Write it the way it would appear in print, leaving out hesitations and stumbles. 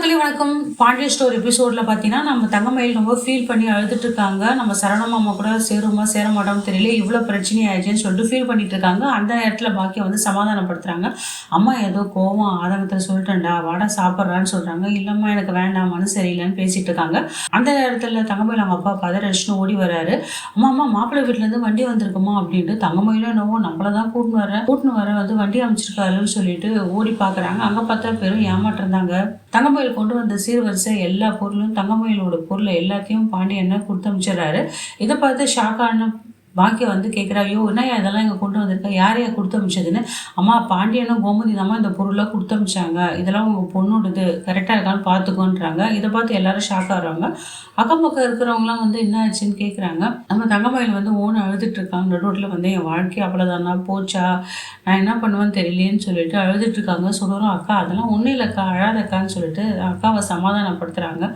மக்களே வணக்கம். பாண்டியன் ஸ்டோர் எபிசோட்ல பார்த்தீங்கன்னா, நம்ம தங்கமயில் ரொம்ப ஃபீல் பண்ணி அழுதுட்டு இருக்காங்க. நம்ம சரவணமாமா கூட சேருமா சேர மாட்டோம்னு தெரியல. இவ்வளோ பிரச்சனை ஆயிடுச்சுன்னு சொல்லிட்டு ஃபீல் பண்ணிட்டு இருக்காங்க. அந்த நேரத்தில் பாக்கியம் வந்து சமாதானப்படுத்துறாங்க. அம்மா ஏதோ கோவம் ஆதங்கத்தில் சொல்லிட்டேன்டா, வாடா சாப்பிட்றான்னு சொல்றாங்க. இல்லம்மா எனக்கு வேண்டாம், மனசு சரியில்லைன்னு பேசிட்டு இருக்காங்க. அந்த நேரத்தில் தங்கமயில் அவங்க அப்பா பதறடிச்சுன்னு ஓடி வராரு. அம்மா அம்மா மாப்பிள்ளை வீட்டிலேருந்து வண்டி வந்திருக்குமா அப்படின்ட்டு. தங்கமயிலும் என்னவோ நம்மள தான் கூட்டின்னு வர வந்து வண்டி அமைச்சிருக்காருன்னு சொல்லிட்டு ஓடி பார்க்குறாங்க. அங்கே பார்த்தா பெரும் ஏமாற்றம் தாங்க. தங்கமயில் கொண்டு வந்த சீர்வரிசை எல்லா பொருளும் தங்கமயிலோட பொருளை எல்லாத்தையும் பாண்டியனை கொடுத்து அமைச்சிடறாரு. இதை பார்த்து ஷாக்கான பாக்கியம் வந்து கேட்குறா, ஐயோ என்னையா இதெல்லாம் இங்கே கொண்டு வந்திருக்கா, யாரையா கொடுத்து அமைச்சதுன்னு. அம்மா பாண்டியனும் கோமதி தாம்மா இந்த பொருளாக கொடுத்து அமைச்சாங்க, இதெல்லாம் உங்கள் பொண்ணுடுது, கரெக்டாக இருக்கான்னு பார்த்துக்கோன்றாங்க. இதை பார்த்து எல்லாரும் ஷாக் ஆகிறாங்க. அக்கம் பக்கம் இருக்கிறவங்களாம் வந்து என்ன ஆச்சுன்னு கேட்குறாங்க. நம்ம தங்கமயில் வந்து ஓன்னு அழுதுட்டு இருக்காங்க. நடுரோட்டில் வந்து என் வாழ்க்கை அவ்வளோதானா போச்சா, நான் என்ன பண்ணுவேன்னு தெரியலேன்னு சொல்லிட்டு அழுதுட்டு இருக்காங்க. சொல்கிறோம் அக்கா அதெல்லாம் ஒன்றும் இல்லைக்கா, அழாதக்கான்னு சொல்லிட்டு அக்காவை சமாதானப்படுத்துகிறாங்க.